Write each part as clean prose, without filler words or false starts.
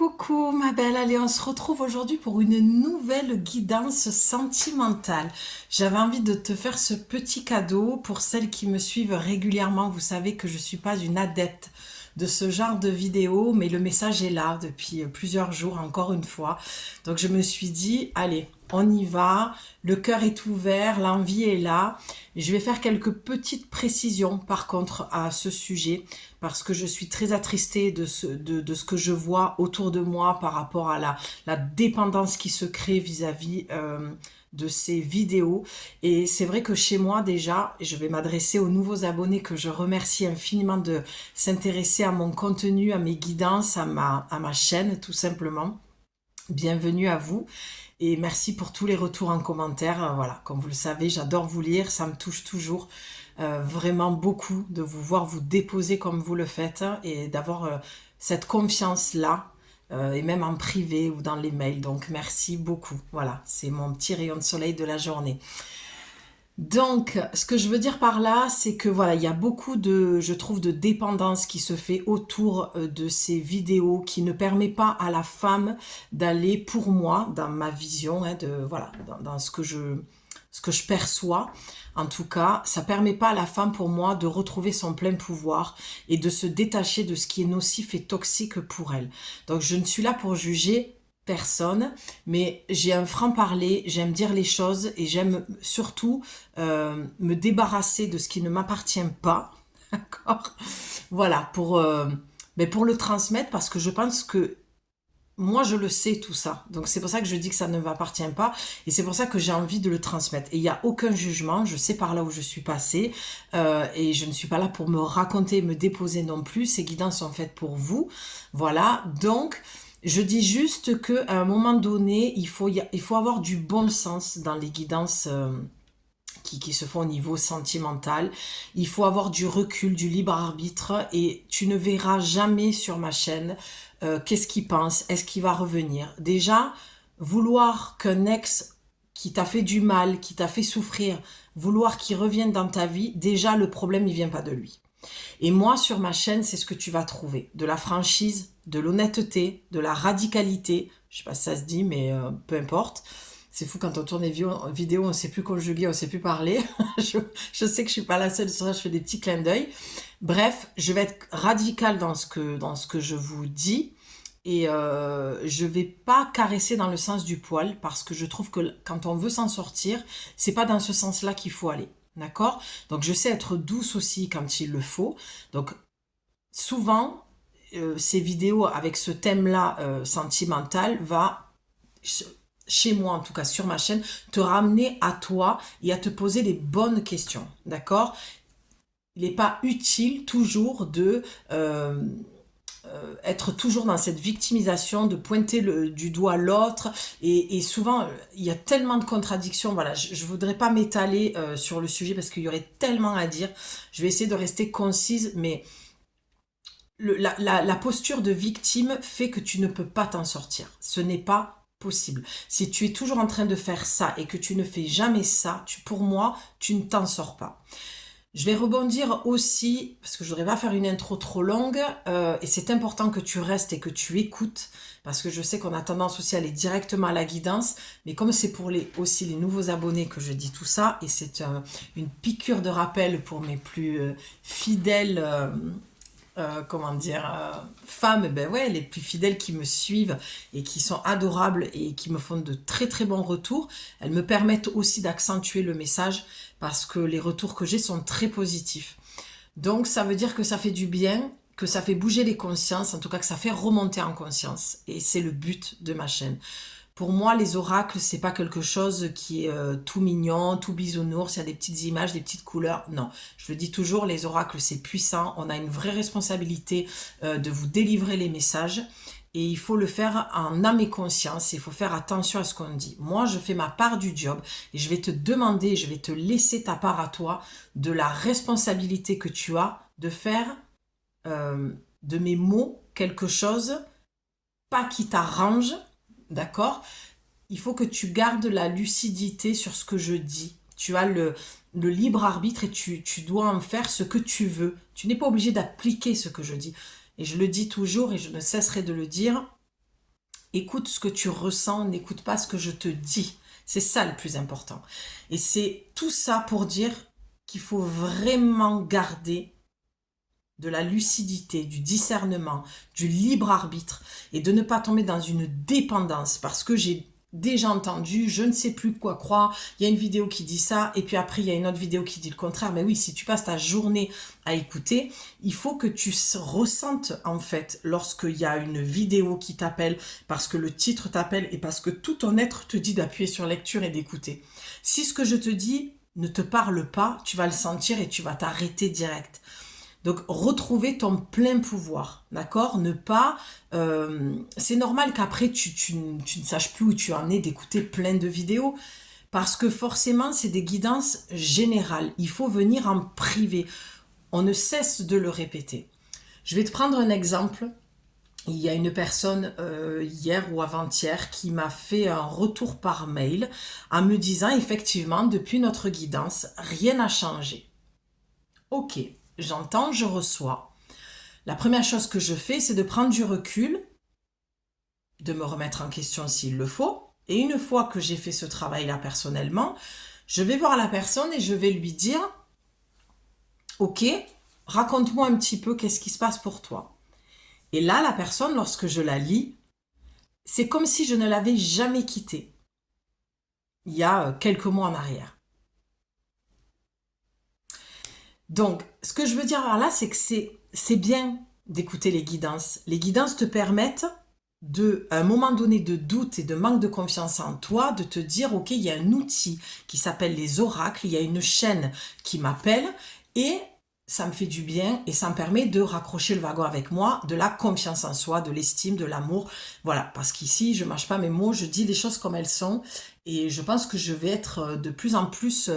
Coucou ma belle, allez on se retrouve aujourd'hui pour une nouvelle guidance sentimentale. J'avais envie de te faire ce petit cadeau pour celles qui me suivent régulièrement. Vous savez que je suis pas une adepte de ce genre de vidéo, mais le message est là depuis plusieurs jours encore une fois. Donc je me suis dit, allez, on y va, le cœur est ouvert, l'envie est là. Je vais faire quelques petites précisions par contre à ce sujet parce que je suis très attristée de ce que je vois autour de moi par rapport à la dépendance qui se crée vis-à-vis de ces vidéos. Et c'est vrai que chez moi déjà, je vais m'adresser aux nouveaux abonnés que je remercie infiniment de s'intéresser à mon contenu, à mes guidances, à ma chaîne tout simplement. Bienvenue à vous et merci pour tous les retours en commentaire. Voilà, comme vous le savez, j'adore vous lire, ça me touche toujours vraiment beaucoup de vous voir vous déposer comme vous le faites et d'avoir cette confiance-là et même en privé ou dans les mails. Donc merci beaucoup. Voilà, c'est mon petit rayon de soleil de la journée. Donc, ce que je veux dire par là, c'est que voilà, il y a beaucoup de, je trouve, de dépendance qui se fait autour de ces vidéos, qui ne permet pas à la femme d'aller, pour moi, dans ma vision, voilà, dans ce que je perçois. En tout cas, ça permet pas à la femme, pour moi, de retrouver son plein pouvoir et de se détacher de ce qui est nocif et toxique pour elle. Donc, je ne suis là pour juger personne, mais j'ai un franc-parler, j'aime dire les choses et j'aime surtout me débarrasser de ce qui ne m'appartient pas, d'accord. Voilà, mais pour le transmettre parce que je pense que moi je le sais tout ça, donc c'est pour ça que je dis que ça ne m'appartient pas et c'est pour ça que j'ai envie de le transmettre et il n'y a aucun jugement, je sais par là où je suis passée et je ne suis pas là pour me raconter, me déposer non plus, ces guidances sont faites pour vous, voilà, donc je dis juste qu'à un moment donné, il faut avoir du bon sens dans les guidances qui se font au niveau sentimental. Il faut avoir du recul, du libre arbitre et tu ne verras jamais sur ma chaîne qu'est-ce qu'il pense, est-ce qu'il va revenir. Déjà, vouloir qu'un ex qui t'a fait du mal, qui t'a fait souffrir, vouloir qu'il revienne dans ta vie, déjà le problème il vient pas de lui. Et moi, sur ma chaîne, c'est ce que tu vas trouver. De la franchise, de l'honnêteté, de la radicalité. Je sais pas si ça se dit, mais peu importe. C'est fou quand on tourne des vidéos, on ne sait plus conjuguer, on ne sait plus parler. Je sais que je suis pas la seule, sur ça je fais des petits clins d'œil. Bref, je vais être radicale dans ce que je vous dis. Et je vais pas caresser dans le sens du poil parce que je trouve que quand on veut s'en sortir, c'est pas dans ce sens-là qu'il faut aller. D'accord? Donc je sais être douce aussi quand il le faut. Donc souvent, ces vidéos avec ce thème-là sentimental va, chez moi en tout cas sur ma chaîne, te ramener à toi et à te poser les bonnes questions. D'accord? Il n'est pas utile toujours de être toujours dans cette victimisation, de pointer du doigt l'autre. Et souvent, il y a tellement de contradictions. Voilà, je ne voudrais pas m'étaler sur le sujet parce qu'il y aurait tellement à dire. Je vais essayer de rester concise, mais la posture de victime fait que tu ne peux pas t'en sortir. Ce n'est pas possible. Si tu es toujours en train de faire ça et que tu ne fais jamais ça, pour moi, tu ne t'en sors pas. Je vais rebondir aussi, parce que je ne voudrais pas faire une intro trop longue, et c'est important que tu restes et que tu écoutes, parce que je sais qu'on a tendance aussi à aller directement à la guidance, mais comme c'est pour aussi les nouveaux abonnés que je dis tout ça, et c'est une piqûre de rappel pour mes plus fidèles comment dire, femmes, ben ouais, les plus fidèles qui me suivent et qui sont adorables et qui me font de très très bons retours. Elles me permettent aussi d'accentuer le message parce que les retours que j'ai sont très positifs. Donc ça veut dire que ça fait du bien, que ça fait bouger les consciences, en tout cas que ça fait remonter en conscience. Et c'est le but de ma chaîne. Pour moi, les oracles, c'est pas quelque chose qui est tout mignon, tout bisounours, il y a des petites images, des petites couleurs. Non, je le dis toujours, les oracles, c'est puissant. On a une vraie responsabilité de vous délivrer les messages. Et il faut le faire en âme et conscience. Il faut faire attention à ce qu'on dit. Moi, je fais ma part du job et je vais te demander, je vais te laisser ta part à toi de la responsabilité que tu as de faire de mes mots quelque chose, pas qui t'arrange, d'accord? Il faut que tu gardes la lucidité sur ce que je dis. Tu as le libre arbitre et tu dois en faire ce que tu veux. Tu n'es pas obligé d'appliquer ce que je dis. Et je le dis toujours et je ne cesserai de le dire. Écoute ce que tu ressens, n'écoute pas ce que je te dis. C'est ça le plus important. Et c'est tout ça pour dire qu'il faut vraiment garder de la lucidité, du discernement, du libre arbitre et de ne pas tomber dans une dépendance parce que j'ai déjà entendu, je ne sais plus quoi croire, il y a une vidéo qui dit ça et puis après il y a une autre vidéo qui dit le contraire. Mais oui, si tu passes ta journée à écouter, il faut que tu ressentes en fait lorsqu'il y a une vidéo qui t'appelle parce que le titre t'appelle et parce que tout ton être te dit d'appuyer sur lecture et d'écouter. Si ce que je te dis ne te parle pas, tu vas le sentir et tu vas t'arrêter direct. Donc, retrouver ton plein pouvoir, d'accord? Ne pas... c'est normal qu'après, tu ne saches plus où tu en es d'écouter plein de vidéos, parce que forcément, c'est des guidances générales. Il faut venir en privé. On ne cesse de le répéter. Je vais te prendre un exemple. Il y a une personne hier ou avant-hier qui m'a fait un retour par mail en me disant, effectivement, depuis notre guidance, rien n'a changé. Ok. J'entends, je reçois. La première chose que je fais, c'est de prendre du recul, de me remettre en question s'il le faut. Et une fois que j'ai fait ce travail-là personnellement, je vais voir la personne et je vais lui dire « Ok, raconte-moi un petit peu qu'est-ce qui se passe pour toi. » Et là, la personne, lorsque je la lis, c'est comme si je ne l'avais jamais quittée il y a quelques mois en arrière. Donc, ce que je veux dire par là, c'est que c'est bien d'écouter les guidances. Les guidances te permettent à un moment donné de doute et de manque de confiance en toi, de te dire, ok, il y a un outil qui s'appelle les oracles, il y a une chaîne qui m'appelle et ça me fait du bien et ça me permet de raccrocher le wagon avec moi, de la confiance en soi, de l'estime, de l'amour. Voilà, parce qu'ici, je mâche pas mes mots, je dis les choses comme elles sont et je pense que je vais être de plus en plus,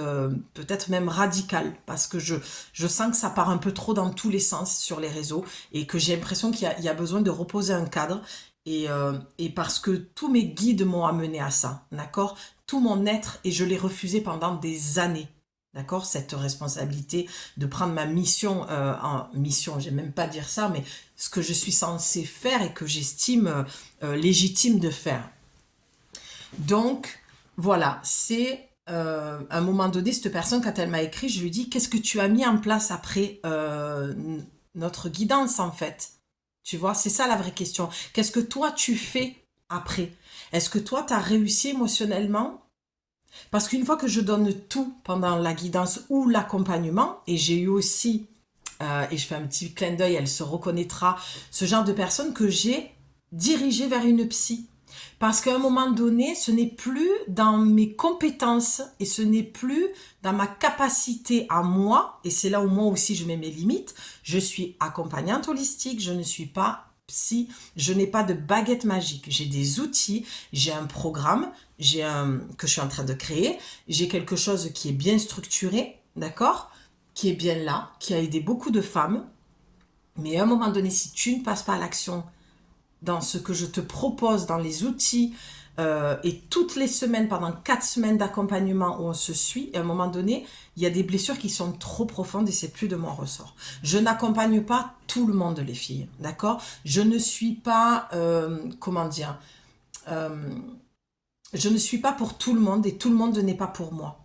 peut-être même radicale, parce que je sens que ça part un peu trop dans tous les sens sur les réseaux et que j'ai l'impression qu'il y a besoin de reposer un cadre et parce que tous mes guides m'ont amené à ça, d'accord? Tout mon être et je l'ai refusé pendant des années. D'accord, cette responsabilité de prendre ma mission en mission, j'aime même pas dire ça, mais ce que je suis censée faire et que j'estime légitime de faire. Donc, voilà, c'est à un moment donné, cette personne, quand elle m'a écrit, je lui dis, qu'est-ce que tu as mis en place après notre guidance, en fait? Tu vois, c'est ça la vraie question. Qu'est-ce que toi, tu fais après? Est-ce que toi, tu as réussi émotionnellement? Parce qu'une fois que je donne tout pendant la guidance ou l'accompagnement, et j'ai eu aussi, et je fais un petit clin d'œil, elle se reconnaîtra, ce genre de personne que j'ai dirigée vers une psy. Parce qu'à un moment donné, ce n'est plus dans mes compétences et ce n'est plus dans ma capacité à moi, et c'est là où moi aussi je mets mes limites. Je suis accompagnante holistique, je ne suis pas psy, je n'ai pas de baguette magique. J'ai des outils, j'ai un programme, que je suis en train de créer, j'ai quelque chose qui est bien structuré, d'accord, qui est bien là, qui a aidé beaucoup de femmes. Mais à un moment donné, si tu ne passes pas à l'action dans ce que je te propose, dans les outils, et toutes les semaines, pendant 4 semaines d'accompagnement où on se suit, à un moment donné, il y a des blessures qui sont trop profondes et c'est plus de mon ressort. Je n'accompagne pas tout le monde, les filles, d'accord? Je ne suis pas, je ne suis pas pour tout le monde et tout le monde n'est pas pour moi.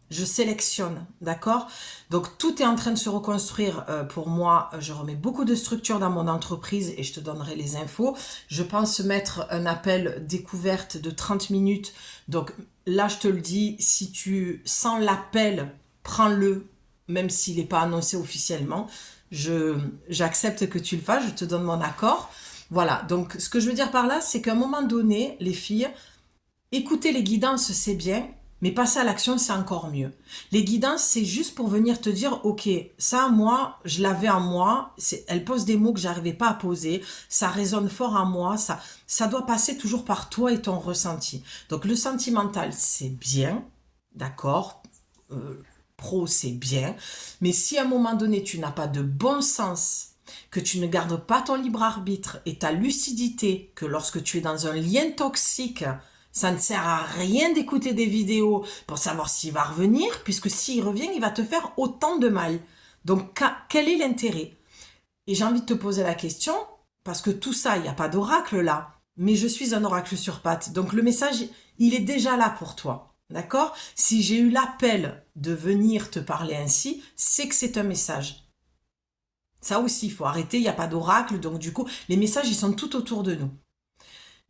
Je sélectionne, d'accord? Donc, tout est en train de se reconstruire pour moi. Je remets beaucoup de structure dans mon entreprise et je te donnerai les infos. Je pense mettre un appel découverte de 30 minutes. Donc, là, je te le dis, si tu sens l'appel, prends-le, même s'il n'est pas annoncé officiellement. J'accepte que tu le fasses, je te donne mon accord. Voilà, donc ce que je veux dire par là, c'est qu'à un moment donné, les filles, écouter les guidances, c'est bien, mais passer à l'action, c'est encore mieux. Les guidances, c'est juste pour venir te dire, ok, ça, moi, je l'avais en moi, elle pose des mots que j'arrivais pas à poser, ça résonne fort en moi, ça doit passer toujours par toi et ton ressenti. Donc, le sentimental, c'est bien, d'accord, pro, c'est bien, mais si à un moment donné, tu n'as pas de bon sens, que tu ne gardes pas ton libre arbitre et ta lucidité, que lorsque tu es dans un lien toxique, ça ne sert à rien d'écouter des vidéos pour savoir s'il va revenir, puisque s'il revient, il va te faire autant de mal. Donc, quel est l'intérêt? Et j'ai envie de te poser la question, parce que tout ça, il n'y a pas d'oracle là. mais je suis un oracle sur pattes. Donc le message, il est déjà là pour toi. D'accord? Si j'ai eu l'appel de venir te parler ainsi, c'est que c'est un message. Ça aussi, il faut arrêter, il n'y a pas d'oracle, donc du coup, les messages, ils sont tout autour de nous.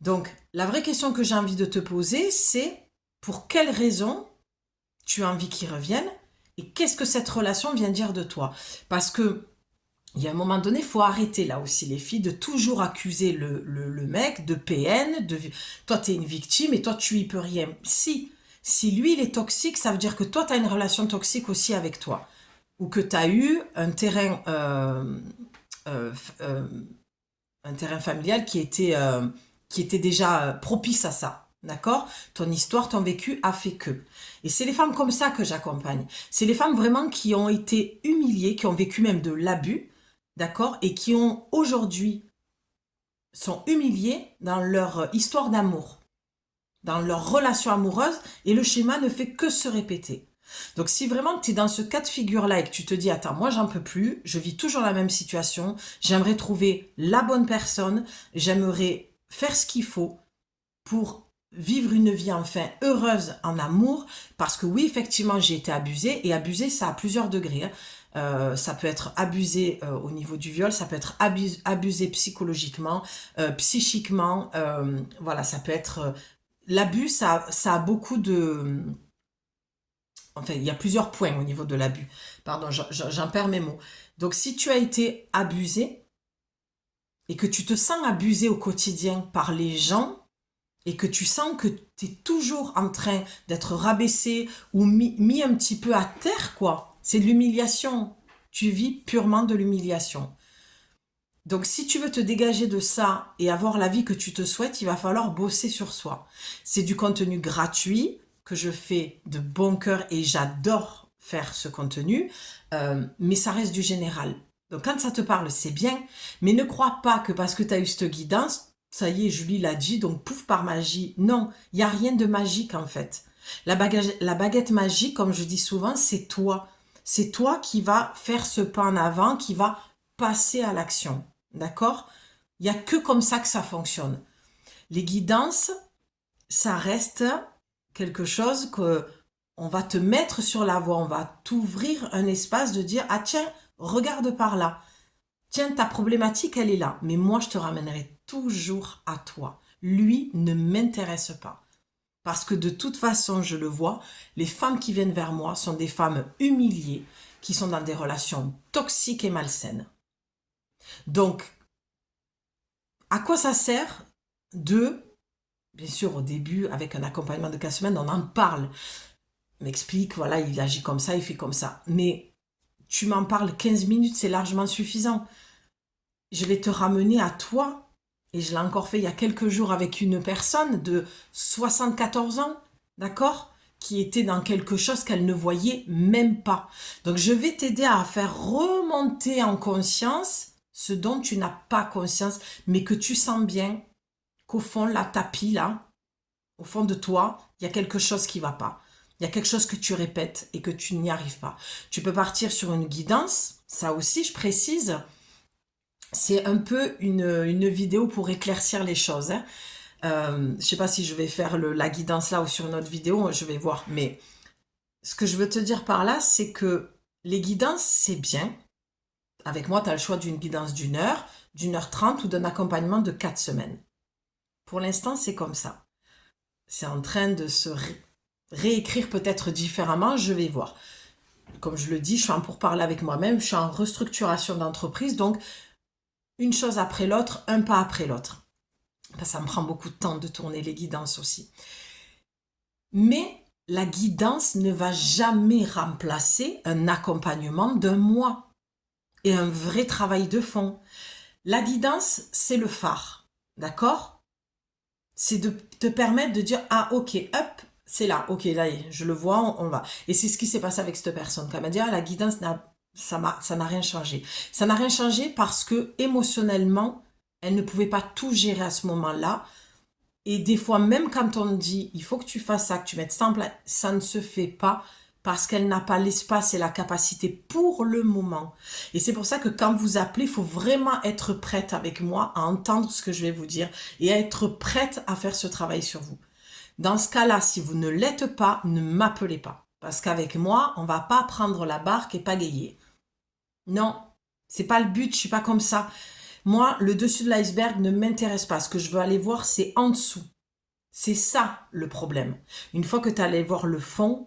Donc, la vraie question que j'ai envie de te poser, c'est pour quelle raison tu as envie qu'ils reviennent et qu'est-ce que cette relation vient dire de toi? Parce que il y a un moment donné, il faut arrêter là aussi, les filles, de toujours accuser le mec de PN, toi, tu es une victime et toi, tu y peux rien. Si lui, il est toxique, ça veut dire que toi, tu as une relation toxique aussi avec toi. Ou que tu as eu euh, euh, un terrain familial qui était déjà propice à ça. D'accord? Ton histoire, ton vécu a fait que. Et c'est les femmes comme ça que j'accompagne. C'est les femmes vraiment qui ont été humiliées, qui ont vécu même de l'abus, d'accord? Et qui ont aujourd'hui sont humiliées dans leur histoire d'amour, dans leur relation amoureuse, et le schéma ne fait que se répéter. Donc si vraiment tu es dans ce cas de figure-là et que tu te dis, attends, moi j'en peux plus, je vis toujours la même situation, j'aimerais trouver la bonne personne, j'aimerais faire ce qu'il faut pour vivre une vie enfin heureuse en amour, parce que oui, effectivement, j'ai été abusée, et abusée, ça a plusieurs degrés. Hein. Ça peut être abusé au niveau du viol, ça peut être abusé psychologiquement, psychiquement, voilà, ça peut être... l'abus, ça a beaucoup de... Enfin, il y a plusieurs points au niveau de l'abus. Pardon, j'en perds mes mots. Donc, si tu as été abusé et que tu te sens abusé au quotidien par les gens et que tu sens que tu es toujours en train d'être rabaissé ou mis un petit peu à terre, quoi, c'est de l'humiliation. Tu vis purement de l'humiliation. Donc, si tu veux te dégager de ça et avoir la vie que tu te souhaites, il va falloir bosser sur soi. C'est du contenu gratuit que je fais de bon cœur et j'adore faire ce contenu, mais ça reste du général. Donc, quand ça te parle, c'est bien, mais ne crois pas que parce que tu as eu cette guidance, ça y est, Julie l'a dit, donc pouf par magie. Non, il n'y a rien de magique en fait. La baguette magique, comme je dis souvent, c'est toi. C'est toi qui va faire ce pas en avant, qui va passer à l'action. D'accord? Il n'y a que comme ça que ça fonctionne. Les guidances, ça reste quelque chose que on va te mettre sur la voie, on va t'ouvrir un espace de dire, ah tiens, regarde par là. Tiens, ta problématique, elle est là. Mais moi, je te ramènerai toujours à toi. Lui ne m'intéresse pas. Parce que de toute façon, je le vois, les femmes qui viennent vers moi sont des femmes humiliées, qui sont dans des relations toxiques et malsaines. Donc, à quoi ça sert de, bien sûr au début, avec un accompagnement de 4 semaines, on en parle. On m'explique, voilà, il agit comme ça, il fait comme ça. Mais tu m'en parles 15 minutes, c'est largement suffisant. Je vais te ramener à toi, et je l'ai encore fait il y a quelques jours avec une personne de 74 ans, d'accord, qui était dans quelque chose qu'elle ne voyait même pas. Donc je vais t'aider à faire remonter en conscience ce dont tu n'as pas conscience, mais que tu sens bien qu'au fond, là, tapis, là, au fond de toi, il y a quelque chose qui ne va pas. Il y a quelque chose que tu répètes et que tu n'y arrives pas. Tu peux partir sur une guidance, ça aussi, je précise, c'est un peu une vidéo pour éclaircir les choses. Hein. Je ne sais pas si je vais faire la guidance là ou sur une autre vidéo, je vais voir. Mais ce que je veux te dire par là, c'est que les guidances, c'est bien. Avec moi, tu as le choix d'une guidance d'une heure 30 ou d'un accompagnement de 4 semaines. Pour l'instant, c'est comme ça. C'est en train de se réécrire peut-être différemment, je vais voir. Comme je le dis, je suis en pourparlers avec moi-même, je suis en restructuration d'entreprise, donc une chose après l'autre, un pas après l'autre. Ça me prend beaucoup de temps de tourner les guidances aussi. Mais la guidance ne va jamais remplacer un accompagnement d'un mois et un vrai travail de fond. La guidance, c'est le phare, d'accord? C'est de te permettre de dire, ah ok, hop, c'est là, ok, là, je le vois, on va. Et c'est ce qui s'est passé avec cette personne. Quand elle m'a dit, ah, la guidance, ça n'a rien changé. Ça n'a rien changé parce que émotionnellement, elle ne pouvait pas tout gérer à ce moment-là. Et des fois, même quand on dit, il faut que tu fasses ça, que tu mettes ça en place, ça ne se fait pas parce qu'elle n'a pas l'espace et la capacité pour le moment. Et c'est pour ça que quand vous appelez, il faut vraiment être prête avec moi à entendre ce que je vais vous dire et à être prête à faire ce travail sur vous. Dans ce cas-là, si vous ne l'êtes pas, ne m'appelez pas. Parce qu'avec moi, on va pas prendre la barque et pagayer. Non, c'est pas le but, je suis pas comme ça. Moi, le dessus de l'iceberg ne m'intéresse pas. Ce que je veux aller voir, c'est en dessous. C'est ça le problème. Une fois que tu allé voir le fond,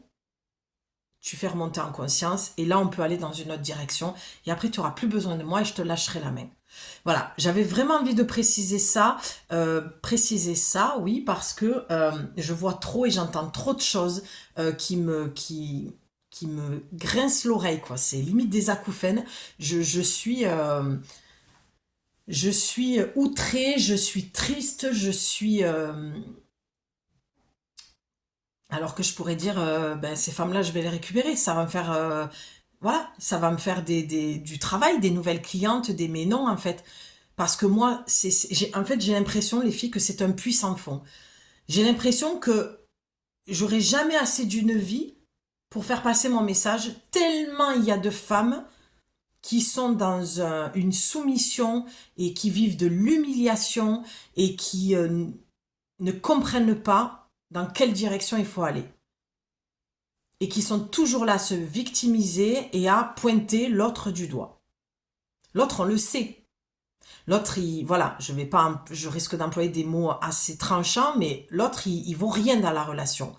tu fais remonter en conscience et là, on peut aller dans une autre direction. Et après, tu n'auras plus besoin de moi et je te lâcherai la main. Voilà, j'avais vraiment envie de préciser ça, oui, parce que je vois trop et j'entends trop de choses qui me grincent l'oreille, quoi. C'est limite des acouphènes. Je suis outrée, je suis triste, alors que je pourrais dire, ben, ces femmes-là, je vais les récupérer. Ça va me faire, voilà, ça va me faire du travail, des nouvelles clientes, mais non, en fait. Parce que moi, en fait, j'ai l'impression, les filles, que c'est un puits sans fond. J'ai l'impression que j'aurai jamais assez d'une vie pour faire passer mon message, tellement il y a de femmes qui sont dans une soumission et qui vivent de l'humiliation et qui ne comprennent pas dans quelle direction il faut aller. Et qui sont toujours là à se victimiser et à pointer l'autre du doigt. L'autre, on le sait. L'autre, voilà, je risque d'employer des mots assez tranchants, mais l'autre, il vaut rien dans la relation.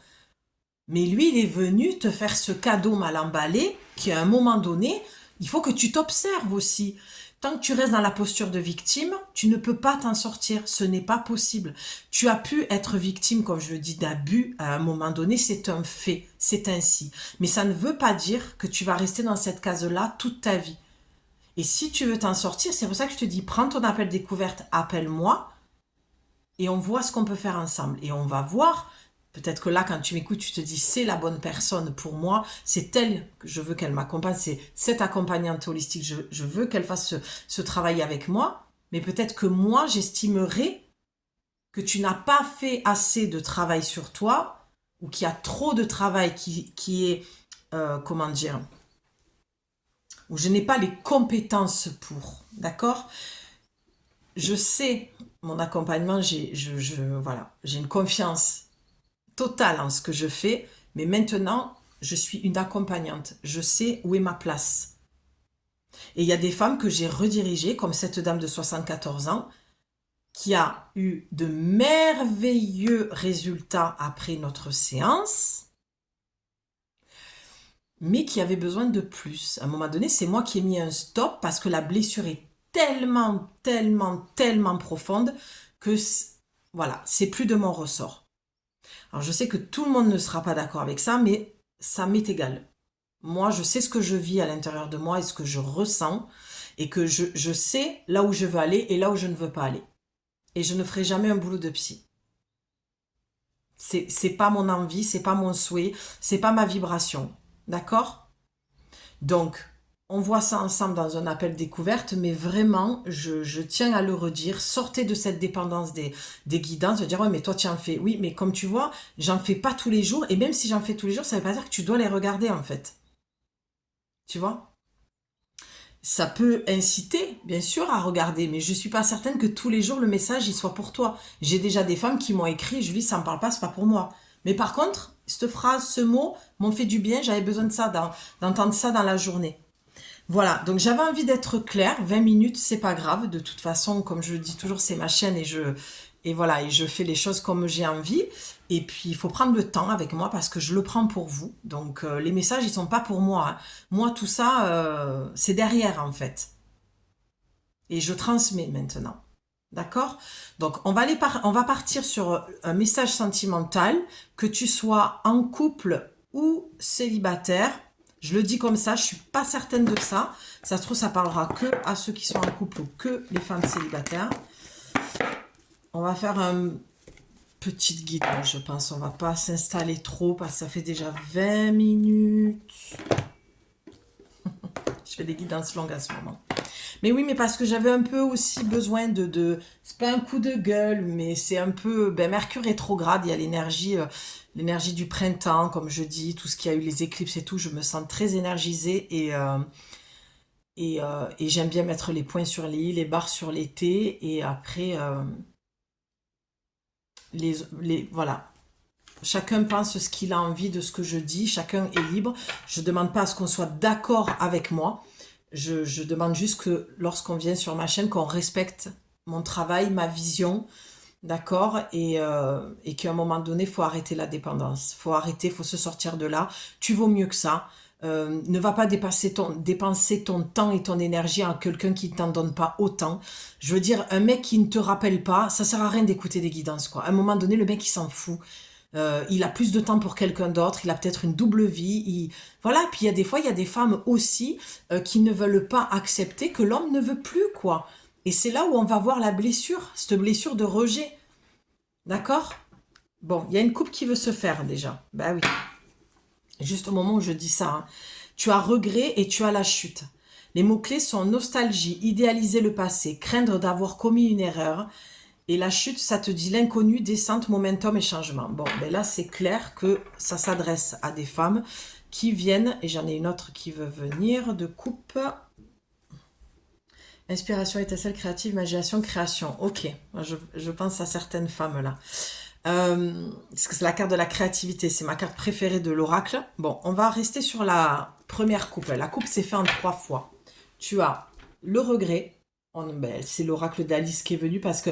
Mais lui, il est venu te faire ce cadeau mal emballé, qui à un moment donné, il faut que tu t'observes aussi. Tant que tu restes dans la posture de victime, tu ne peux pas t'en sortir. Ce n'est pas possible. Tu as pu être victime, comme je le dis, d'abus à un moment donné. C'est un fait. C'est ainsi. Mais ça ne veut pas dire que tu vas rester dans cette case-là toute ta vie. Et si tu veux t'en sortir, c'est pour ça que je te dis, prends ton appel découverte, appelle-moi, et on voit ce qu'on peut faire ensemble. Et on va voir. Peut-être que là, quand tu m'écoutes, tu te dis, c'est la bonne personne pour moi, c'est elle que je veux qu'elle m'accompagne, c'est cette accompagnante holistique, je veux qu'elle fasse ce travail avec moi, mais peut-être que moi, j'estimerais que tu n'as pas fait assez de travail sur toi, ou qu'il y a trop de travail qui est, comment dire, où je n'ai pas les compétences pour, d'accord ? Je sais, mon accompagnement, voilà, j'ai une confiance totale en ce que je fais, mais maintenant, je suis une accompagnante. Je sais où est ma place. Et il y a des femmes que j'ai redirigées, comme cette dame de 74 ans, qui a eu de merveilleux résultats après notre séance, mais qui avait besoin de plus. À un moment donné, c'est moi qui ai mis un stop parce que la blessure est tellement, tellement, tellement profonde que, voilà, c'est plus de mon ressort. Alors, je sais que tout le monde ne sera pas d'accord avec ça, mais ça m'est égal. Moi, je sais ce que je vis à l'intérieur de moi et ce que je ressens, et que je sais là où je veux aller et là où je ne veux pas aller. Et je ne ferai jamais un boulot de psy. C'est pas mon envie, c'est pas mon souhait, c'est pas ma vibration. D'accord ? Donc, on voit ça ensemble dans un appel découverte, mais vraiment, je tiens à le redire, sortez de cette dépendance des guidances, de dire, ouais, mais toi, tu en fais. Oui, mais comme tu vois, j'en fais pas tous les jours, et même si j'en fais tous les jours, ça veut pas dire que tu dois les regarder, en fait. Tu vois ? Ça peut inciter, bien sûr, à regarder, mais je suis pas certaine que tous les jours, le message, il soit pour toi. J'ai déjà des femmes qui m'ont écrit, Julie, ça me parle pas, c'est pas pour moi. Mais par contre, cette phrase, ce mot, m'ont fait du bien, j'avais besoin de ça, d'entendre ça dans la journée. Voilà, donc j'avais envie d'être claire, 20 minutes, c'est pas grave, de toute façon, comme je le dis toujours, c'est ma chaîne et voilà, et je fais les choses comme j'ai envie, et puis il faut prendre le temps avec moi parce que je le prends pour vous, donc les messages, ils sont pas pour moi, hein. Moi, tout ça, c'est derrière, en fait, et je transmets maintenant, d'accord? Donc, on va partir sur un message sentimental, que tu sois en couple ou célibataire. Je le dis comme ça, je suis pas certaine de ça. Ça se trouve, ça parlera que à ceux qui sont en couple ou que les femmes célibataires. On va faire un petit guide, je pense. On va pas s'installer trop parce que ça fait déjà 20 minutes. Je fais des guidances longues à ce moment. Mais oui, mais parce que j'avais un peu aussi besoin c'est pas un coup de gueule, mais c'est un peu, Mercure rétrograde, il y a l'énergie l'énergie du printemps, comme je dis, tout ce qui a eu les éclipses et tout, je me sens très énergisée et j'aime bien mettre les points sur les i, les barres sur les t, et après, voilà. Chacun pense ce qu'il a envie de ce que je dis, chacun est libre. Je ne demande pas à ce qu'on soit d'accord avec moi. Je demande juste que lorsqu'on vient sur ma chaîne, qu'on respecte mon travail, ma vision, d'accord, et qu'à un moment donné, il faut arrêter la dépendance. Faut arrêter, faut se sortir de là. Tu vaux mieux que ça. Ne va pas dépenser ton temps et ton énergie à quelqu'un qui ne t'en donne pas autant. Je veux dire, un mec qui ne te rappelle pas, ça sert à rien d'écouter des guidances, quoi. À un moment donné, le mec, il s'en fout. Il a plus de temps pour quelqu'un d'autre, il a peut-être une double vie. Voilà, puis il y a des fois, il y a des femmes aussi qui ne veulent pas accepter que l'homme ne veut plus, quoi. Et c'est là où on va voir la blessure, cette blessure de rejet. D'accord? Bon, il y a une coupe qui veut se faire déjà. Ben oui. Juste au moment où je dis ça, hein. Tu as regret et tu as la chute. Les mots-clés sont nostalgie, idéaliser le passé, craindre d'avoir commis une erreur. Et la chute, ça te dit l'inconnu, descente, momentum et changement. Bon, ben là, c'est clair que ça s'adresse à des femmes qui viennent, et j'en ai une autre qui veut venir, de coupe. Inspiration, étincelle, créative, imagination, création. Ok, je pense à certaines femmes là. Parce que c'est la carte de la créativité, c'est ma carte préférée de l'oracle. Bon, on va rester sur la première coupe. La coupe s'est faite en 3 fois. Tu as le regret. C'est l'oracle d'Alice qui est venu parce que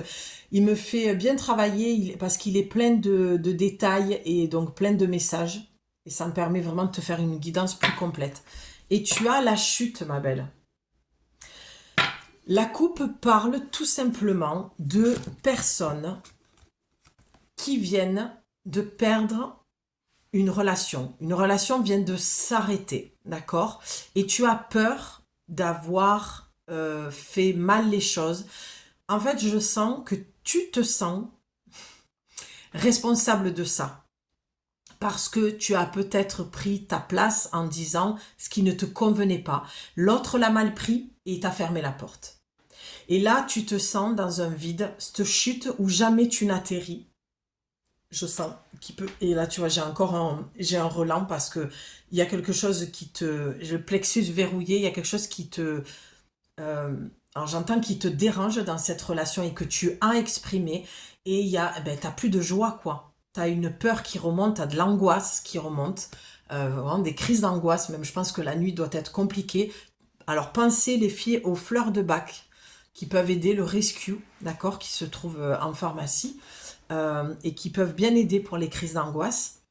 il me fait bien travailler, parce qu'il est plein de détails et donc plein de messages. Et ça me permet vraiment de te faire une guidance plus complète. Et tu as la chute, ma belle. La coupe parle tout simplement de personnes qui viennent de perdre une relation. Une relation vient de s'arrêter, d'accord? Et tu as peur d'avoir fait mal les choses. En fait, je sens que tu te sens responsable de ça. Parce que tu as peut-être pris ta place en disant ce qui ne te convenait pas. L'autre l'a mal pris et t'a fermé la porte. Et là, tu te sens dans un vide, cette chute où jamais tu n'atterris. Je sens qui peut. Et là, tu vois, j'ai un relent parce que il y a quelque chose qui te, le plexus verrouillé, il y a quelque chose qui te, alors j'entends qui te dérange dans cette relation et que tu as exprimé. Et t'as plus de joie, quoi. T'as une peur qui remonte, t'as de l'angoisse qui remonte, vraiment des crises d'angoisse. Même, je pense que la nuit doit être compliquée. Alors, pensez les filles aux fleurs de bac qui peuvent aider, le rescue, d'accord, qui se trouve en pharmacie. Et qui peuvent bien aider pour les crises d'angoisse.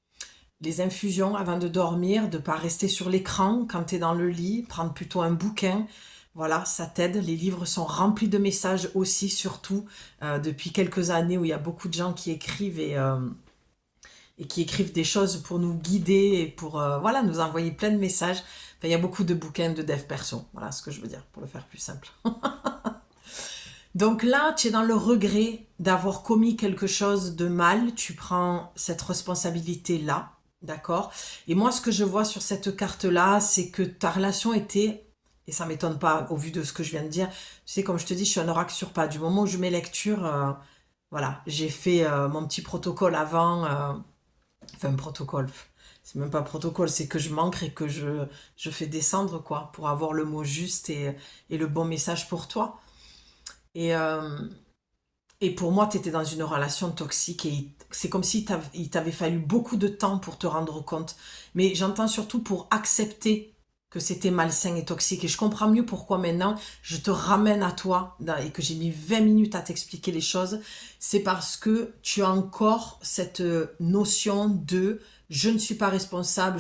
Les infusions avant de dormir, de ne pas rester sur l'écran quand tu es dans le lit, prendre plutôt un bouquin. Voilà, ça t'aide. Les livres sont remplis de messages aussi, surtout depuis quelques années où il y a beaucoup de gens qui écrivent et qui écrivent des choses pour nous guider et pour voilà, nous envoyer plein de messages. Enfin, il y a beaucoup de bouquins de dev perso. Voilà ce que je veux dire, pour le faire plus simple. Donc là, tu es dans le regret d'avoir commis quelque chose de mal, tu prends cette responsabilité-là, d'accord? Et moi, ce que je vois sur cette carte-là, c'est que ta relation était, et ça m'étonne pas au vu de ce que je viens de dire, tu sais, comme je te dis, je suis un oracle sur pas. Du moment où je mets lecture, voilà, j'ai fait mon petit protocole avant, enfin, un protocole, c'est même pas un protocole, c'est que je m'ancre et que je fais descendre, quoi, pour avoir le mot juste et le bon message pour toi. Et, et pour moi, tu étais dans une relation toxique et c'est comme si il t'avait fallu beaucoup de temps pour te rendre compte. Mais j'entends surtout pour accepter que c'était malsain et toxique. Et je comprends mieux pourquoi maintenant je te ramène à toi et que j'ai mis 20 minutes à t'expliquer les choses. C'est parce que tu as encore cette notion de je ne suis pas responsable,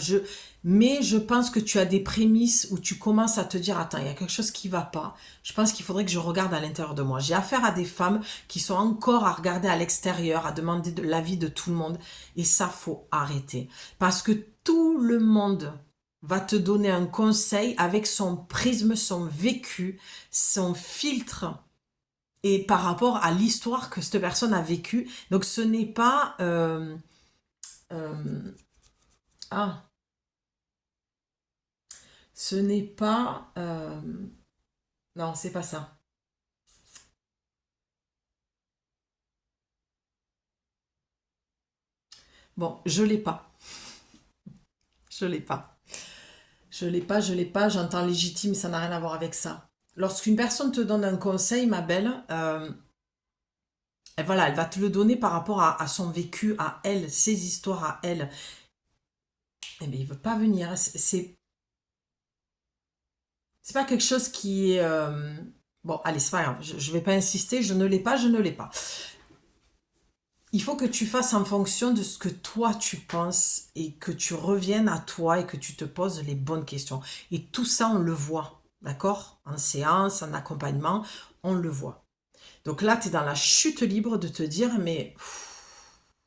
mais je pense que tu as des prémices où tu commences à te dire attends, il y a quelque chose qui va pas. Je pense qu'il faudrait que je regarde à l'intérieur de moi. J'ai affaire à des femmes qui sont encore à regarder à l'extérieur, à demander de l'avis de tout le monde. Et ça, faut arrêter. Parce que tout le monde va te donner un conseil avec son prisme, son vécu, son filtre et par rapport à l'histoire que cette personne a vécue. Donc ce n'est pas... euh, ah, ce n'est pas... non, c'est pas ça. Bon, je l'ai pas. Je l'ai pas. Je l'ai pas, j'entends légitime, ça n'a rien à voir avec ça. Lorsqu'une personne te donne un conseil, ma belle, voilà, elle va te le donner par rapport à son vécu, à elle, ses histoires à elle. Eh bien, il veut pas venir. C'est pas quelque chose qui est... Bon, allez, c'est pas grave, je vais pas insister, je ne l'ai pas, je ne l'ai pas. Il faut que tu fasses en fonction de ce que toi tu penses et que tu reviennes à toi et que tu te poses les bonnes questions. Et tout ça, on le voit, d'accord? En séance, en accompagnement, on le voit. Donc là, tu es dans la chute libre de te dire, mais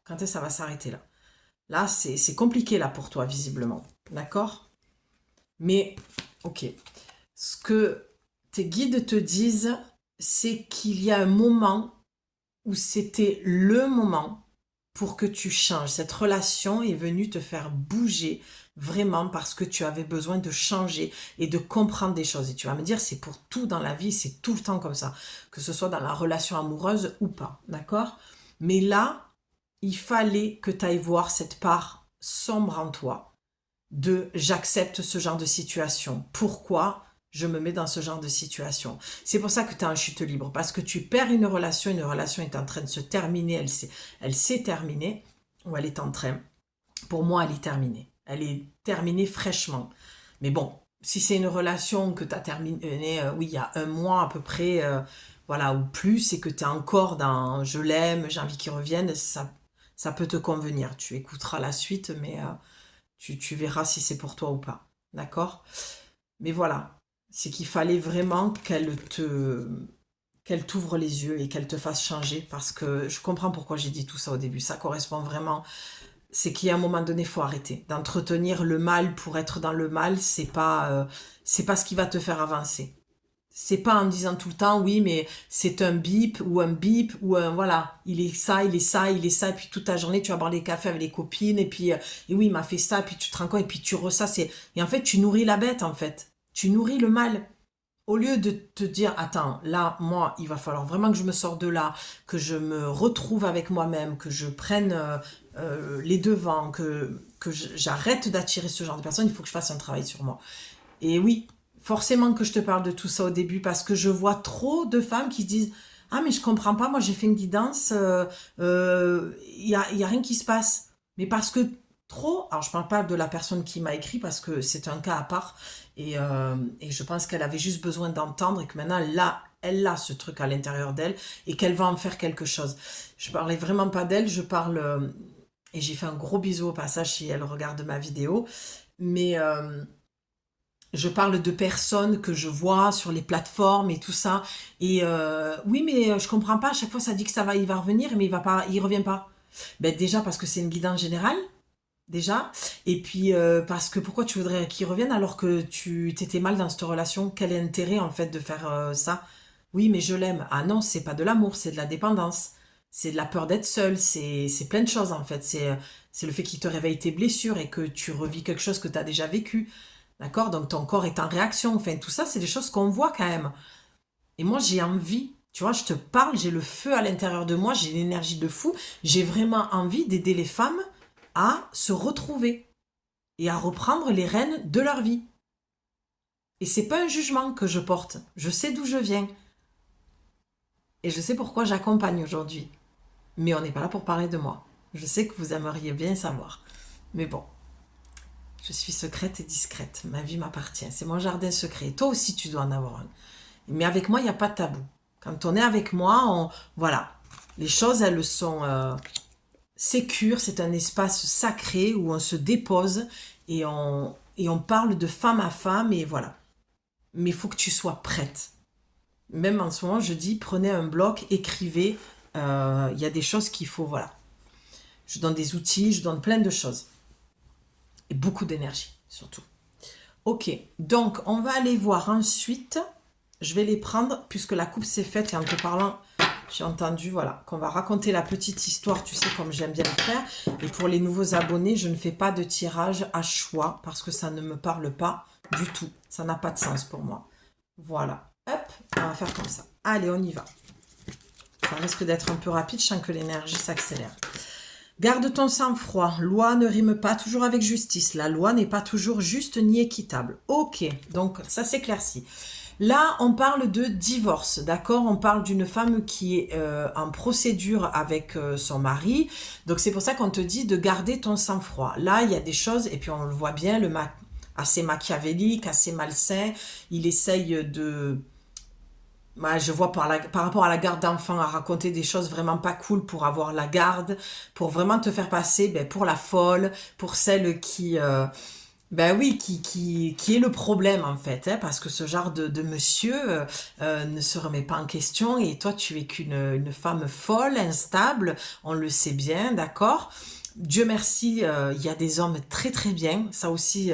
quand est-ce que ça va s'arrêter là? Là, c'est compliqué là pour toi, visiblement, d'accord? Mais, ok, ce que tes guides te disent, c'est qu'il y a un moment où c'était le moment pour que tu changes. Cette relation est venue te faire bouger vraiment parce que tu avais besoin de changer et de comprendre des choses. Et tu vas me dire, c'est pour tout dans la vie, c'est tout le temps comme ça, que ce soit dans la relation amoureuse ou pas, d'accord? Mais là, il fallait que tu ailles voir cette part sombre en toi de j'accepte ce genre de situation. Pourquoi je me mets dans ce genre de situation? C'est pour ça que tu es en chute libre, parce que tu perds une relation est en train de se terminer, elle s'est terminée, ou elle est en train. Pour moi, elle est terminée. Elle est terminée fraîchement. Mais bon, si c'est une relation que tu as terminée, oui, il y a un mois à peu près, voilà, ou plus, et que tu es encore dans je l'aime, j'ai envie qu'il revienne, ça peut te convenir. Tu écouteras la suite, mais tu verras si c'est pour toi ou pas. D'accord? Mais voilà, c'est qu'il fallait vraiment qu'elle t'ouvre les yeux et qu'elle te fasse changer parce que je comprends pourquoi j'ai dit tout ça au début. Ça correspond vraiment. C'est qu'à un moment donné, il faut arrêter. D'entretenir le mal pour être dans le mal, c'est pas ce qui va te faire avancer. C'est pas en disant tout le temps, oui, mais c'est un bip, ou un, voilà, il est ça, il est ça, il est ça, et puis toute ta journée, tu vas boire des cafés avec les copines, et oui, il m'a fait ça, et puis tu te rends compte, et puis tu ressasses, et en fait, tu nourris la bête, en fait. Tu nourris le mal. Au lieu de te dire, attends, là, moi, il va falloir vraiment que je me sorte de là, que je me retrouve avec moi-même, que je prenne les devants, que j'arrête d'attirer ce genre de personnes, il faut que je fasse un travail sur moi. Et oui, forcément que je te parle de tout ça au début parce que je vois trop de femmes qui se disent ah mais je comprends pas, moi j'ai fait une guidance, y a rien qui se passe. Mais parce que trop, alors je parle pas de la personne qui m'a écrit parce que c'est un cas à part et je pense qu'elle avait juste besoin d'entendre et que maintenant elle a ce truc à l'intérieur d'elle et qu'elle va en faire quelque chose. Je parlais vraiment pas d'elle, je parle et j'ai fait un gros bisou au passage si elle regarde ma vidéo, mais je parle de personnes que je vois sur les plateformes et tout ça. Et oui, mais je comprends pas. À chaque fois, ça dit que ça va, il va revenir, mais il revient pas. Ben déjà parce que c'est une guidance générale, déjà. Et puis parce que pourquoi tu voudrais qu'il revienne alors que tu t'étais mal dans cette relation? Quel est l'intérêt en fait de faire ça? Oui, mais je l'aime. Ah non, c'est pas de l'amour, c'est de la dépendance. C'est de la peur d'être seule. C'est plein de choses en fait. C'est le fait qu'il te réveille tes blessures et que tu revis quelque chose que tu as déjà vécu. D'accord? Donc ton corps est en réaction. Enfin, tout ça, c'est des choses qu'on voit quand même. Et moi, j'ai envie. Tu vois, je te parle, j'ai le feu à l'intérieur de moi, j'ai l'énergie de fou. J'ai vraiment envie d'aider les femmes à se retrouver et à reprendre les rênes de leur vie. Et c'est pas un jugement que je porte. Je sais d'où je viens. Et je sais pourquoi j'accompagne aujourd'hui. Mais on n'est pas là pour parler de moi. Je sais que vous aimeriez bien savoir. Mais bon, je suis secrète et discrète. Ma vie m'appartient. C'est mon jardin secret. Toi aussi, tu dois en avoir un. Mais avec moi, il n'y a pas de tabou. Quand on est avec moi, voilà. Les choses, elles sont sécures. C'est un espace sacré où on se dépose et on parle de femme à femme. Et voilà. Mais il faut que tu sois prête. Même en ce moment, je dis, prenez un bloc, écrivez. Il y a des choses qu'il faut, voilà. Je donne des outils, je donne plein de choses. Et beaucoup d'énergie, surtout. Ok, donc on va aller voir ensuite. Je vais les prendre, puisque la coupe s'est faite et en te parlant, j'ai entendu, voilà, qu'on va raconter la petite histoire, tu sais, comme j'aime bien le faire. Et pour les nouveaux abonnés, je ne fais pas de tirage à choix, parce que ça ne me parle pas du tout. Ça n'a pas de sens pour moi. Voilà, hop, on va faire comme ça. Allez, on y va. Ça risque d'être un peu rapide, je sens que l'énergie s'accélère. Garde ton sang-froid. Loi ne rime pas toujours avec justice. La loi n'est pas toujours juste ni équitable. Ok, donc ça s'éclaircit. Là, on parle de divorce, d'accord? On parle d'une femme qui est en procédure avec son mari. Donc c'est pour ça qu'on te dit de garder ton sang-froid. Là, il y a des choses, et puis on le voit bien, assez machiavélique, assez malsain. Il essaye de... Ouais, je vois par rapport à la garde d'enfants, à raconter des choses vraiment pas cool pour avoir la garde, pour vraiment te faire passer pour la folle, pour celle qui... ben oui, qui est le problème en fait, hein, parce que ce genre de monsieur ne se remet pas en question et toi tu es qu'une une femme folle, instable, on le sait bien, d'accord? Dieu merci, il y a des hommes très très bien, ça aussi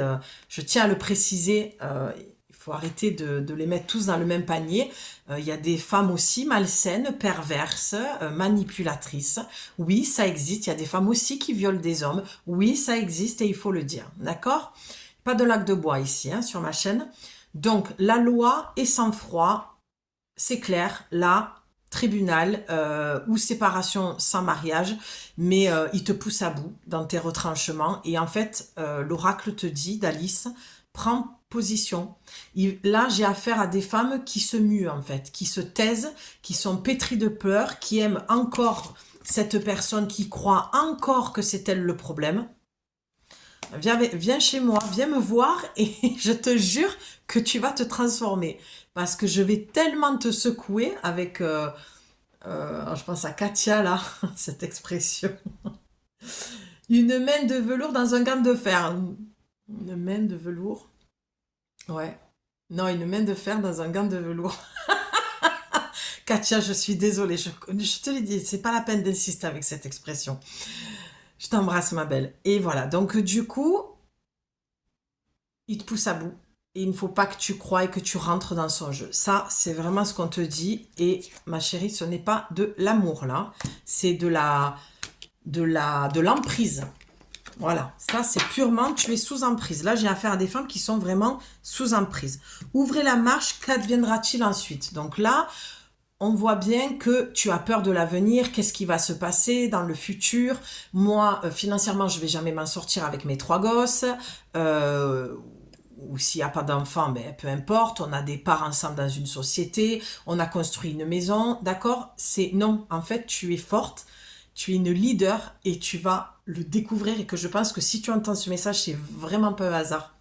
je tiens à le préciser, il faut arrêter de les mettre tous dans le même panier. Il y a des femmes aussi malsaines, perverses, manipulatrices. Oui, ça existe. Il y a des femmes aussi qui violent des hommes. Oui, ça existe et il faut le dire. D'accord? Pas de lac de bois ici, hein, sur ma chaîne. Donc, la loi est sans froid. C'est clair. Là, tribunal ou séparation sans mariage. Mais il te pousse à bout dans tes retranchements. Et en fait, l'oracle te dit, d'Alice, prends position. Là, j'ai affaire à des femmes qui se muent, en fait, qui se taisent, qui sont pétries de peur, qui aiment encore cette personne, qui croit encore que c'est elle le problème. Viens chez moi, viens me voir et je te jure que tu vas te transformer. Parce que je vais tellement te secouer avec... je pense à Katia, là, cette expression. Une main de velours dans un gant de fer. Une main de velours. Ouais. Non, une main de fer dans un gant de velours. Katia, je suis désolée, je te l'ai dit, c'est pas la peine d'insister avec cette expression. Je t'embrasse, ma belle. Et voilà, donc du coup, il te pousse à bout. Et il ne faut pas que tu croies et que tu rentres dans son jeu. Ça, c'est vraiment ce qu'on te dit. Et ma chérie, ce n'est pas de l'amour, là. C'est de l'emprise. Voilà, ça c'est purement, tu es sous emprise. Là, j'ai affaire à des femmes qui sont vraiment sous emprise. Ouvrez la marche, qu'adviendra-t-il ensuite? Donc là, on voit bien que tu as peur de l'avenir, qu'est-ce qui va se passer dans le futur. Moi, financièrement, je vais jamais m'en sortir avec mes 3 gosses. Ou s'il n'y a pas d'enfants, ben, peu importe, on a des parts ensemble dans une société, on a construit une maison, d'accord? Non, en fait, tu es forte, tu es une leader et tu vas le découvrir et que je pense que si tu entends ce message, c'est vraiment pas un hasard.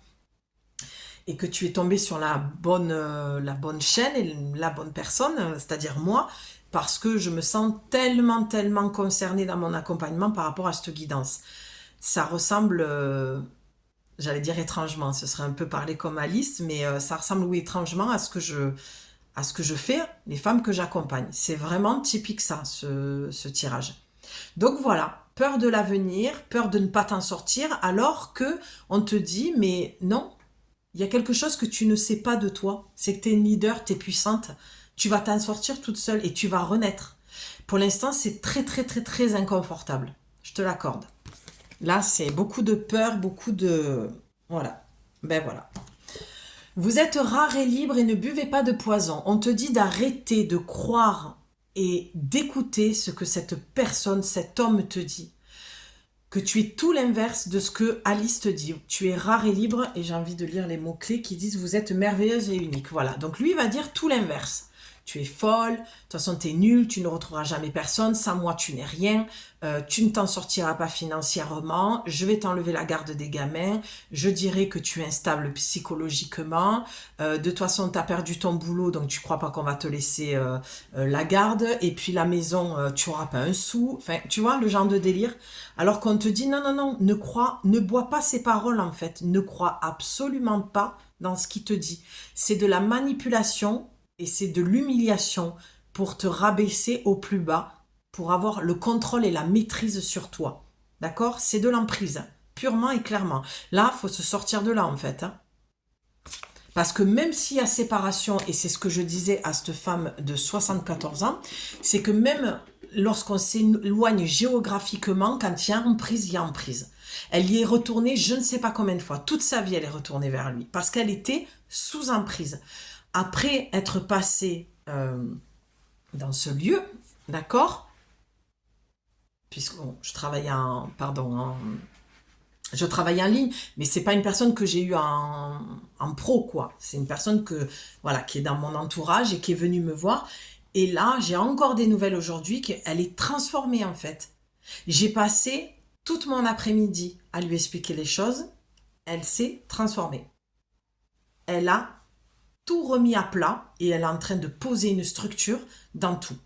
Et que tu es tombé sur la bonne chaîne et la bonne personne, c'est-à-dire moi, parce que je me sens tellement, tellement concernée dans mon accompagnement par rapport à cette guidance. Ça ressemble, j'allais dire étrangement, ce serait un peu parler comme Alice, mais ça ressemble, oui, étrangement à ce que je fais, les femmes que j'accompagne. C'est vraiment typique ça, ce tirage. Donc voilà, peur de l'avenir, peur de ne pas t'en sortir, alors que on te dit, mais non, il y a quelque chose que tu ne sais pas de toi. C'est que tu es une leader, tu es puissante, tu vas t'en sortir toute seule et tu vas renaître. Pour l'instant, c'est très, très, très, très inconfortable. Je te l'accorde. Là, c'est beaucoup de peur, beaucoup de... Voilà. Ben voilà. Vous êtes rare et libre et ne buvez pas de poison. On te dit d'arrêter de croire et d'écouter ce que cette personne, cet homme te dit. Que tu es tout l'inverse de ce que Alice te dit. Tu es rare et libre, et j'ai envie de lire les mots-clés qui disent « Vous êtes merveilleuse et unique ». Voilà, donc lui, il va dire tout l'inverse. Tu es folle, de toute façon, tu es nulle, tu ne retrouveras jamais personne, sans moi, tu n'es rien, tu ne t'en sortiras pas financièrement, je vais t'enlever la garde des gamins, je dirais que tu es instable psychologiquement, de toute façon, tu as perdu ton boulot, donc tu crois pas qu'on va te laisser la garde, et puis la maison, tu n'auras pas un sou, enfin, tu vois, le genre de délire. Alors qu'on te dit, non, non, non, ne bois pas ces paroles, en fait, ne crois absolument pas dans ce qu'il te dit. C'est de la manipulation, et c'est de l'humiliation pour te rabaisser au plus bas, pour avoir le contrôle et la maîtrise sur toi. D'accord? C'est de l'emprise, purement et clairement. Là, il faut se sortir de là, en fait. Hein. Parce que même s'il y a séparation, et c'est ce que je disais à cette femme de 74 ans, c'est que même lorsqu'on s'éloigne géographiquement, quand il y a emprise, il y a emprise. Elle y est retournée je ne sais pas combien de fois. Toute sa vie, elle est retournée vers lui. Parce qu'elle était sous emprise. Après être passée dans ce lieu, d'accord? puisque bon, je travaille en ligne, mais c'est pas une personne que j'ai eue en pro, quoi. C'est une personne voilà, qui est dans mon entourage et qui est venue me voir. Et là, j'ai encore des nouvelles aujourd'hui qu'elle est transformée, en fait. J'ai passé toute mon après-midi à lui expliquer les choses. Elle s'est transformée. Elle a tout remis à plat et elle est en train de poser une structure dans tout.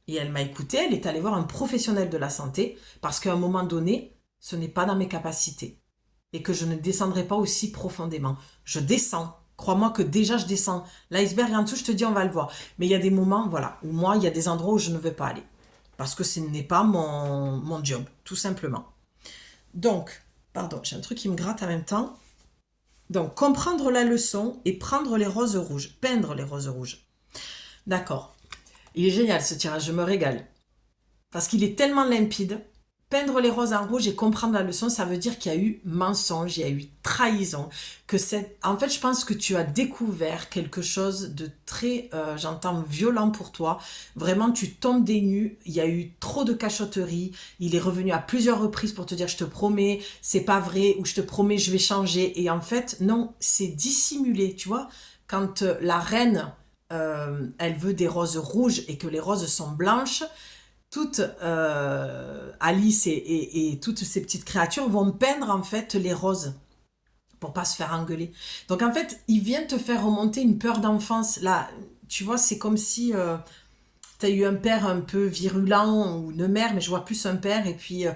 Et elle m'a écoutée, elle est allée voir un professionnel de la santé parce qu'à un moment donné, ce n'est pas dans mes capacités et que je ne descendrai pas aussi profondément. Je descends. Crois-moi que déjà je descends. L'iceberg en dessous, je te dis, on va le voir. Mais il y a des moments, voilà, où moi, il y a des endroits où je ne vais pas aller. Parce que ce n'est pas mon job, tout simplement. Donc, pardon, j'ai un truc qui me gratte en même temps. Donc, comprendre la leçon et prendre les roses rouges, peindre les roses rouges. D'accord. Il est génial ce tirage, je me régale. Parce qu'il est tellement limpide. Peindre les roses en rouge et comprendre la leçon, ça veut dire qu'il y a eu mensonge, il y a eu trahison. En fait, je pense que tu as découvert quelque chose de très, j'entends, violent pour toi. Vraiment, tu tombes des nues. Il y a eu trop de cachotterie. Il est revenu à plusieurs reprises pour te dire, je te promets, c'est pas vrai, ou je te promets, je vais changer. Et en fait, non, c'est dissimulé, tu vois. Quand la reine, elle veut des roses rouges et que les roses sont blanches, toutes Alice et toutes ces petites créatures vont peindre en fait les roses pour pas se faire engueuler. Donc en fait, il vient te faire remonter une peur d'enfance. Là, tu vois, c'est comme si tu as eu un père un peu virulent ou une mère, mais je vois plus un père et puis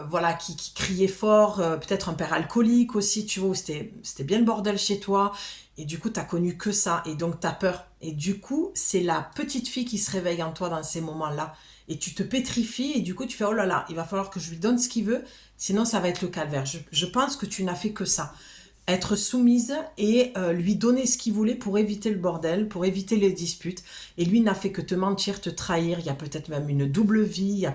voilà, qui criait fort, peut-être un père alcoolique aussi, tu vois, où c'était bien le bordel chez toi. Et du coup, tu n'as connu que ça et donc tu as peur. Et du coup, c'est la petite fille qui se réveille en toi dans ces moments-là. Et tu te pétrifies et du coup, tu fais « Oh là là, il va falloir que je lui donne ce qu'il veut, sinon ça va être le calvaire. » Je pense que tu n'as fait que ça. Être soumise et lui donner ce qu'il voulait pour éviter le bordel, pour éviter les disputes. Et lui n'a fait que te mentir, te trahir. Il y a peut-être même une double vie. Il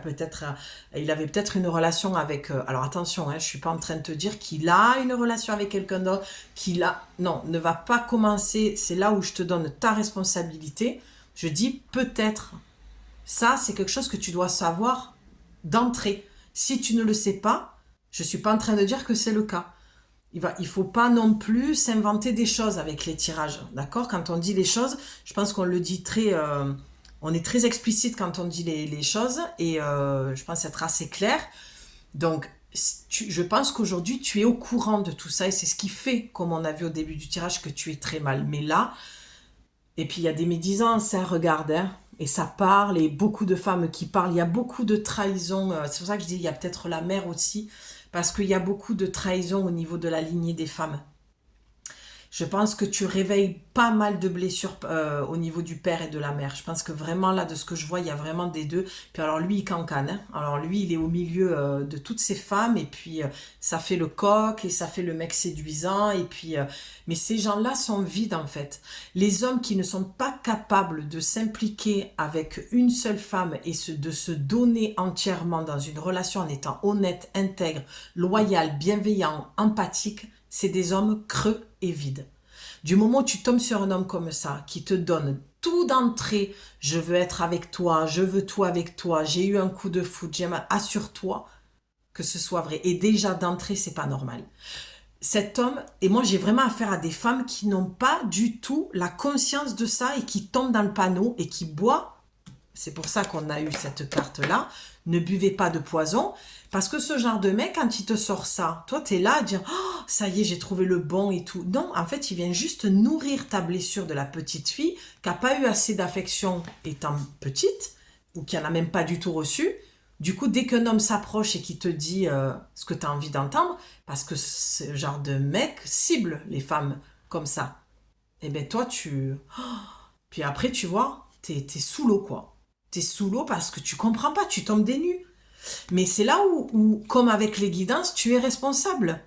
avait peut-être une relation avec... alors attention, je ne suis pas en train de te dire qu'il a une relation avec quelqu'un d'autre. Non, ne va pas commencer. C'est là où je te donne ta responsabilité. Je dis peut-être. Ça, c'est quelque chose que tu dois savoir d'entrée. Si tu ne le sais pas, je ne suis pas en train de dire que c'est le cas. Il faut pas non plus s'inventer des choses avec les tirages, d'accord? Quand on dit les choses, je pense qu'on le dit on est très explicite quand on dit les choses et je pense être assez clair. Donc, je pense qu'aujourd'hui, tu es au courant de tout ça et c'est ce qui fait, comme on a vu au début du tirage, que tu es très mal. Mais là, et puis il y a des médisances, regarde, et ça parle, et beaucoup de femmes qui parlent, il y a beaucoup de trahison, c'est pour ça que je dis, il y a peut-être la mère aussi, parce qu'il y a beaucoup de trahison au niveau de la lignée des femmes. Je pense que tu réveilles pas mal de blessures au niveau du père et de la mère. Je pense que vraiment là, de ce que je vois, il y a vraiment des deux. Puis alors lui, il cancane. Alors lui, il est au milieu de toutes ces femmes et puis ça fait le coq et ça fait le mec séduisant. Et puis, mais ces gens-là sont vides en fait. Les hommes qui ne sont pas capables de s'impliquer avec une seule femme et de se donner entièrement dans une relation en étant honnête, intègre, loyal, bienveillant, empathique, c'est des hommes creux et vides. Du moment où tu tombes sur un homme comme ça, qui te donne tout d'entrée, je veux être avec toi, je veux tout avec toi, j'ai eu un coup de foot, assure-toi que ce soit vrai. Et déjà d'entrée, c'est pas normal. Cet homme, et moi j'ai vraiment affaire à des femmes qui n'ont pas du tout la conscience de ça et qui tombent dans le panneau et qui boivent. C'est pour ça qu'on a eu cette carte-là. Ne buvez pas de poison. Parce que ce genre de mec, quand il te sort ça, toi, t'es là à dire « Oh, ça y est, j'ai trouvé le bon et tout. » Non, en fait, il vient juste nourrir ta blessure de la petite fille qui n'a pas eu assez d'affection étant petite ou qui n'en a même pas du tout reçu. Du coup, dès qu'un homme s'approche et qui te dit ce que tu as envie d'entendre, parce que ce genre de mec cible les femmes comme ça, et bien toi, Puis après, tu vois, t'es sous l'eau, quoi. T'es sous l'eau parce que tu comprends pas, tu tombes des nues. Mais c'est là où, comme avec les guidances, tu es responsable.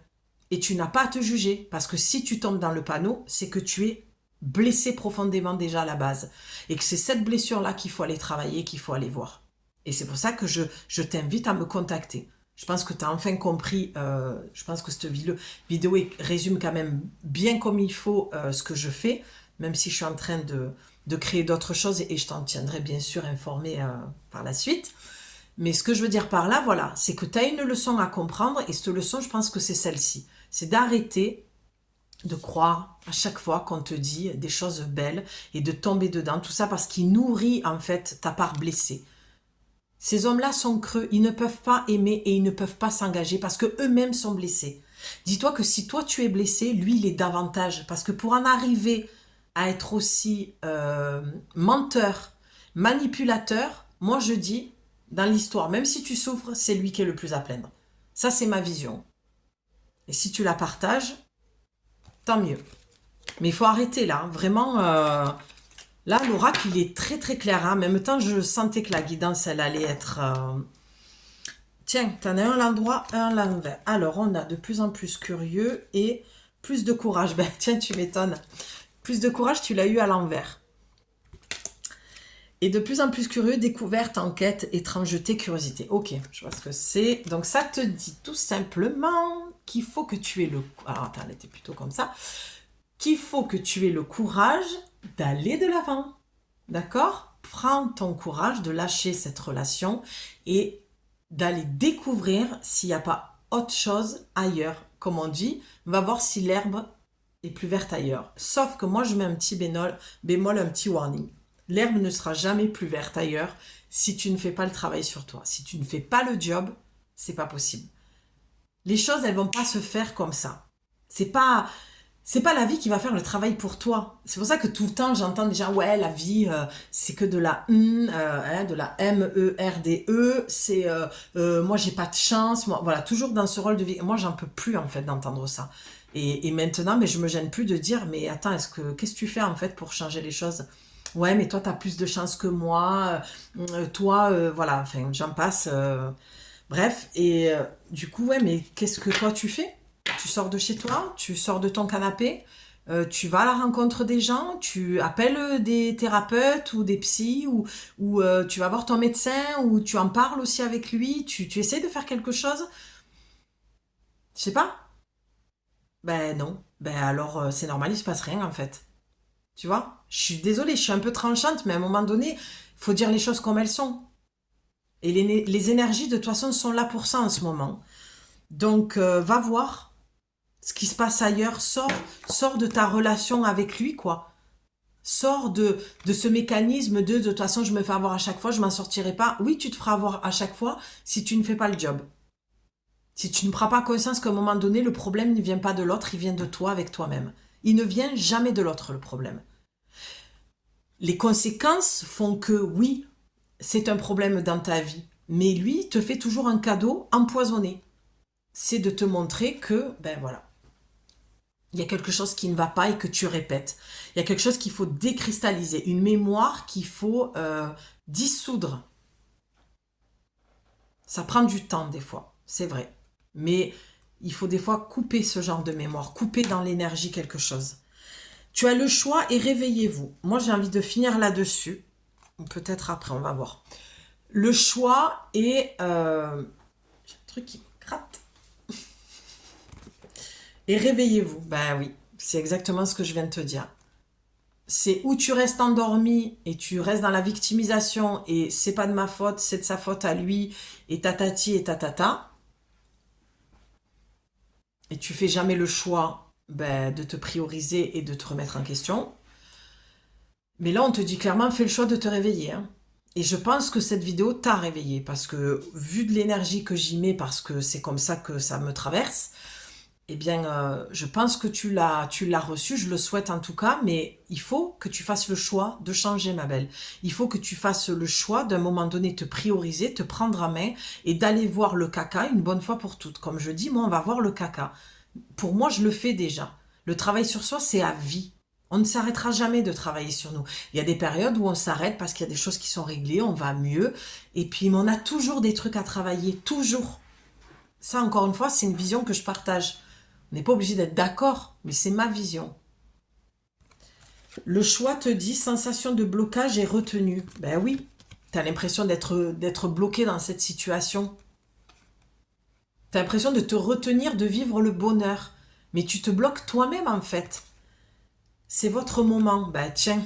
Et tu n'as pas à te juger. Parce que si tu tombes dans le panneau, c'est que tu es blessé profondément déjà à la base. Et que c'est cette blessure-là qu'il faut aller travailler, qu'il faut aller voir. Et c'est pour ça que je t'invite à me contacter. Je pense que tu as enfin compris, je pense que cette vidéo résume quand même bien comme il faut ce que je fais, même si je suis en train de créer d'autres choses et je t'en tiendrai bien sûr informé par la suite. Mais ce que je veux dire par là, voilà, c'est que tu as une leçon à comprendre et cette leçon, je pense que c'est celle-ci. C'est d'arrêter de croire à chaque fois qu'on te dit des choses belles et de tomber dedans, tout ça parce qu'il nourrit en fait ta part blessée. Ces hommes-là sont creux, ils ne peuvent pas aimer et ils ne peuvent pas s'engager parce que eux-mêmes sont blessés. Dis-toi que si toi tu es blessé, lui il est davantage parce que pour en arriver à être aussi menteur, manipulateur, moi je dis dans l'histoire, même si tu souffres, c'est lui qui est le plus à plaindre. Ça c'est ma vision. Et si tu la partages, tant mieux. Mais il faut arrêter là, hein. Vraiment. Là, l'oracle, il est très très clair. Hein. En même temps, je sentais que la guidance, elle allait être... Tiens, t'en as un à l'endroit, un à l'envers. Alors, on a de plus en plus curieux et plus de courage. Ben, tiens, tu m'étonnes. Plus de courage, tu l'as eu à l'envers. Et de plus en plus curieux, découverte, enquête, étrangeté, curiosité. Ok, je vois ce que c'est. Donc, ça te dit tout simplement qu'il faut que tu aies le... Alors, attends, elle était plutôt comme ça. Qu'il faut que tu aies le courage d'aller de l'avant. D'accord? Prends ton courage de lâcher cette relation et d'aller découvrir s'il n'y a pas autre chose ailleurs. Comme on dit, va voir si l'herbe est plus verte ailleurs. Sauf que moi, je mets un petit bémol, un petit warning. L'herbe ne sera jamais plus verte ailleurs si tu ne fais pas le travail sur toi. Si tu ne fais pas le job, c'est pas possible. Les choses, elles vont pas se faire comme ça. C'est pas la vie qui va faire le travail pour toi. C'est pour ça que tout le temps, j'entends déjà, ouais, la vie, c'est que de la de la M-E-R-D-E, c'est, moi, j'ai pas de chance, moi, voilà, toujours dans ce rôle de vie. Moi, j'en peux plus, en fait, d'entendre ça. Et maintenant, mais je me gêne plus de dire, mais attends, qu'est-ce que tu fais, en fait, pour changer les choses? Ouais, mais toi, t'as plus de chance que moi, toi, voilà, enfin, j'en passe, bref, et du coup, ouais, mais qu'est-ce que toi, tu fais? Tu sors de chez toi, tu sors de ton canapé, tu vas à la rencontre des gens, tu appelles des thérapeutes ou des psys, ou tu vas voir ton médecin, ou tu en parles aussi avec lui, tu essaies de faire quelque chose. Je sais pas. Ben non. Ben alors c'est normal, il se passe rien en fait. Tu vois? Je suis désolée, je suis un peu tranchante, mais à un moment donné, il faut dire les choses comme elles sont. Et les énergies de toute façon sont là pour ça en ce moment. Donc va voir ce qui se passe ailleurs, sors de ta relation avec lui, quoi. Sors de ce mécanisme de toute façon, je me fais avoir à chaque fois, je m'en sortirai pas. Oui, tu te feras avoir à chaque fois si tu ne fais pas le job. Si tu ne prends pas conscience qu'à un moment donné, le problème ne vient pas de l'autre, il vient de toi avec toi-même. Il ne vient jamais de l'autre, le problème. Les conséquences font que, oui, c'est un problème dans ta vie, mais lui te fait toujours un cadeau empoisonné. C'est de te montrer que, ben voilà, il y a quelque chose qui ne va pas et que tu répètes. Il y a quelque chose qu'il faut décristalliser, une mémoire qu'il faut dissoudre. Ça prend du temps des fois, c'est vrai. Mais il faut des fois couper ce genre de mémoire, couper dans l'énergie quelque chose. Tu as le choix et réveillez-vous. Moi, j'ai envie de finir là-dessus. Peut-être après, on va voir. Le choix et... j'ai un truc qui me gratte. Et réveillez-vous. Ben oui, c'est exactement ce que je viens de te dire. C'est où tu restes endormi et tu restes dans la victimisation et c'est pas de ma faute, c'est de sa faute à lui et tatati et tatata. Et tu fais jamais le choix de te prioriser et de te remettre en question. Mais là, on te dit clairement, fais le choix de te réveiller. Hein. Et je pense que cette vidéo t'a réveillé parce que vu de l'énergie que j'y mets, parce que c'est comme ça que ça me traverse, eh bien, je pense que tu l'as reçu, je le souhaite en tout cas, mais il faut que tu fasses le choix de changer, ma belle. Il faut que tu fasses le choix d'un moment donné te prioriser, te prendre en main et d'aller voir le caca une bonne fois pour toutes. Comme je dis, moi, on va voir le caca. Pour moi, je le fais déjà. Le travail sur soi, c'est à vie. On ne s'arrêtera jamais de travailler sur nous. Il y a des périodes où on s'arrête parce qu'il y a des choses qui sont réglées, on va mieux. Et puis, mais on a toujours des trucs à travailler, toujours. Ça, encore une fois, c'est une vision que je partage. On n'est pas obligé d'être d'accord, mais c'est ma vision. Le choix te dit sensation de blocage et retenue. Ben oui, tu as l'impression d'être bloqué dans cette situation. Tu as l'impression de te retenir de vivre le bonheur. Mais tu te bloques toi-même en fait. C'est votre moment. Ben tiens,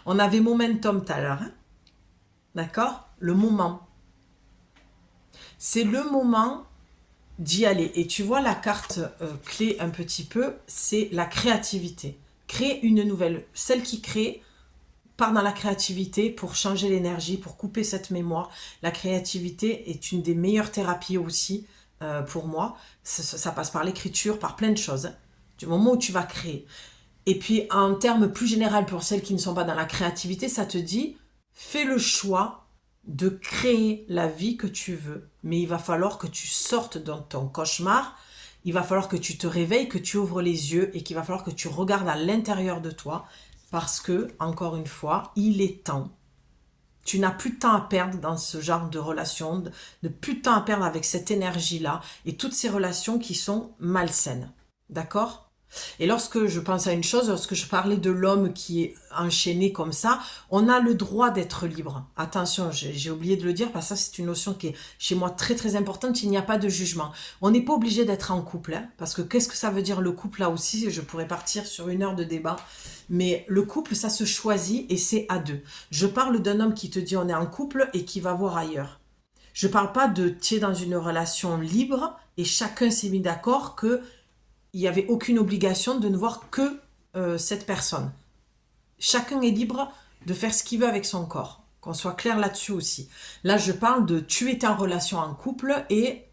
on avait momentum tout à l'heure. Hein, d'accord? Le moment. C'est le moment d'y aller. Et tu vois, la carte clé un petit peu, c'est la créativité. Créer une nouvelle. Celle qui crée part dans la créativité pour changer l'énergie, pour couper cette mémoire. La créativité est une des meilleures thérapies aussi pour moi. Ça passe par l'écriture, par plein de choses. Du moment où tu vas créer. Et puis, en termes plus généraux, pour celles qui ne sont pas dans la créativité, ça te dit, fais le choix de créer la vie que tu veux. Mais il va falloir que tu sortes de ton cauchemar, il va falloir que tu te réveilles, que tu ouvres les yeux et qu'il va falloir que tu regardes à l'intérieur de toi parce que, encore une fois, il est temps. Tu n'as plus de temps à perdre dans ce genre de relation, de plus de temps à perdre avec cette énergie-là et toutes ces relations qui sont malsaines. D'accord ? Et lorsque je pense à une chose, lorsque je parlais de l'homme qui est enchaîné comme ça, on a le droit d'être libre. Attention, j'ai oublié de le dire parce que ça c'est une notion qui est chez moi très très importante, il n'y a pas de jugement. On n'est pas obligé d'être en couple, hein, parce que qu'est-ce que ça veut dire le couple là aussi? Je pourrais partir sur 1 heure de débat. Mais le couple, ça se choisit et c'est à deux. Je parle d'un homme qui te dit on est en couple et qui va voir ailleurs. Je parle pas de tu es dans une relation libre et chacun s'est mis d'accord que il n'y avait aucune obligation de ne voir que cette personne. Chacun est libre de faire ce qu'il veut avec son corps. Qu'on soit clair là-dessus aussi. Là, je parle de tu étais en relation en couple et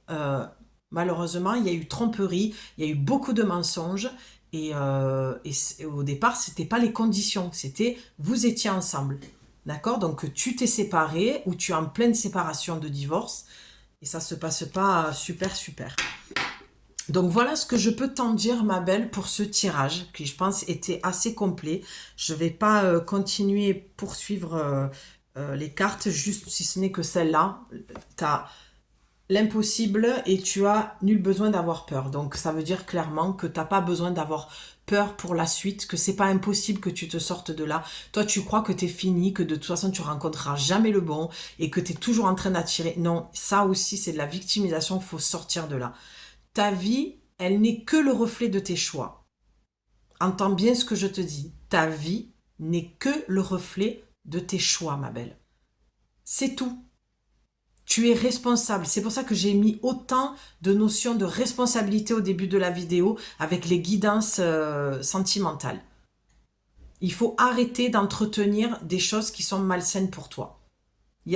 malheureusement, il y a eu tromperie, il y a eu beaucoup de mensonges et au départ, c'était pas les conditions, c'était vous étiez ensemble. D'accord? Donc tu t'es séparé ou tu es en pleine séparation de divorce et ça se passe pas super super. Donc voilà ce que je peux t'en dire, ma belle, pour ce tirage, qui je pense était assez complet. Je ne vais pas continuer et poursuivre les cartes, juste si ce n'est que celle-là. Tu as l'impossible et tu as nul besoin d'avoir peur. Donc ça veut dire clairement que tu n'as pas besoin d'avoir peur pour la suite, que c'est pas impossible que tu te sortes de là. Toi, tu crois que tu es fini, que de toute façon, tu rencontreras jamais le bon et que tu es toujours en train d'attirer. Non, ça aussi, c'est de la victimisation, il faut sortir de là. Ta vie, elle n'est que le reflet de tes choix. Entends bien ce que je te dis. Ta vie n'est que le reflet de tes choix, ma belle. C'est tout. Tu es responsable. C'est pour ça que j'ai mis autant de notions de responsabilité au début de la vidéo avec les guidances sentimentales. Il faut arrêter d'entretenir des choses qui sont malsaines pour toi.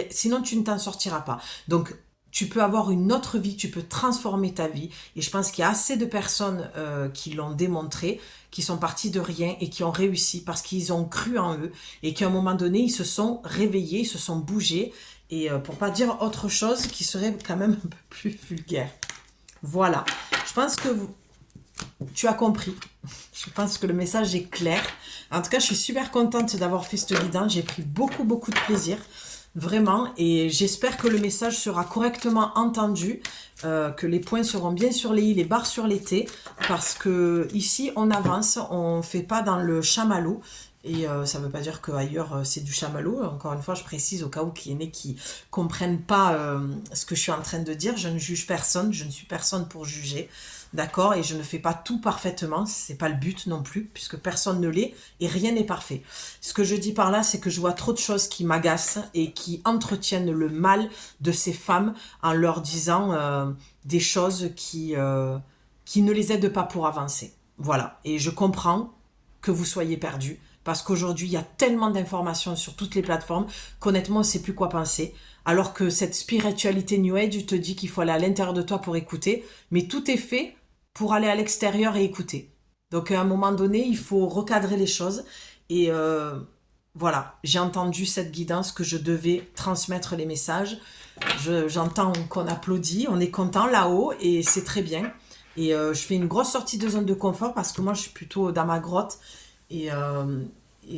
Sinon, tu ne t'en sortiras pas. Donc, tu peux avoir une autre vie, tu peux transformer ta vie. Et je pense qu'il y a assez de personnes qui l'ont démontré, qui sont partis de rien et qui ont réussi parce qu'ils ont cru en eux et qu'à un moment donné, ils se sont réveillés, ils se sont bougés. Et pour pas dire autre chose qui serait quand même un peu plus vulgaire. Voilà. Je pense que tu as compris. Je pense que le message est clair. En tout cas, je suis super contente d'avoir fait ce guidance. J'ai pris beaucoup, beaucoup de plaisir. Vraiment, et j'espère que le message sera correctement entendu, que les points seront bien sur les i, les barres sur les t, parce que ici on avance, on fait pas dans le chamallow, et ça veut pas dire qu'ailleurs c'est du chamallow. Encore une fois, je précise au cas où il y en ait qui comprennent pas ce que je suis en train de dire. Je ne juge personne, je ne suis personne pour juger. D'accord? Et je ne fais pas tout parfaitement, c'est pas le but non plus, puisque personne ne l'est et rien n'est parfait. Ce que je dis par là, c'est que je vois trop de choses qui m'agacent et qui entretiennent le mal de ces femmes en leur disant des choses qui ne les aident pas pour avancer. Voilà. Et je comprends que vous soyez perdus, parce qu'aujourd'hui, il y a tellement d'informations sur toutes les plateformes qu'honnêtement, on ne sait plus quoi penser. Alors que cette spiritualité New Age te dit qu'il faut aller à l'intérieur de toi pour écouter, mais tout est fait pour aller à l'extérieur et écouter. Donc à un moment donné, il faut recadrer les choses. Et voilà, j'ai entendu cette guidance que je devais transmettre les messages. J'entends qu'on applaudit, on est content là-haut et c'est très bien. Et je fais une grosse sortie de zone de confort parce que moi, je suis plutôt dans ma grotte. Et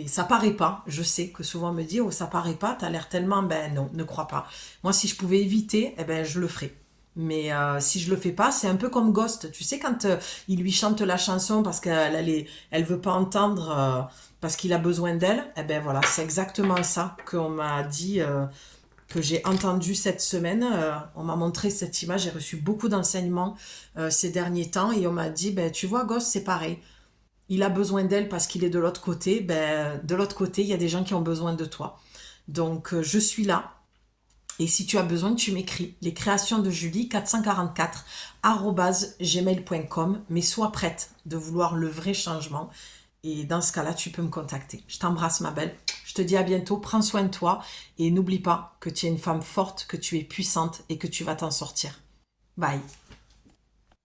ça paraît pas. Je sais que souvent on me dit, oh, ça paraît pas, t'as l'air tellement... Ben non, ne crois pas. Moi, si je pouvais éviter, eh ben, je le ferais. Mais si je le fais pas, c'est un peu comme Ghost. Tu sais, quand il lui chante la chanson parce elle veut pas entendre parce qu'il a besoin d'elle, eh ben voilà, c'est exactement ça qu'on m'a dit, que j'ai entendu cette semaine. On m'a montré cette image, j'ai reçu beaucoup d'enseignements ces derniers temps et on m'a dit, ben tu vois, Ghost, c'est pareil. Il a besoin d'elle parce qu'il est de l'autre côté. Ben, de l'autre côté, il y a des gens qui ont besoin de toi. Donc, je suis là. Et si tu as besoin, tu m'écris les créations de Julie 444 @gmail.com, mais sois prête de vouloir le vrai changement. Et dans ce cas-là, tu peux me contacter. Je t'embrasse, ma belle. Je te dis à bientôt. Prends soin de toi. Et n'oublie pas que tu es une femme forte, que tu es puissante et que tu vas t'en sortir. Bye.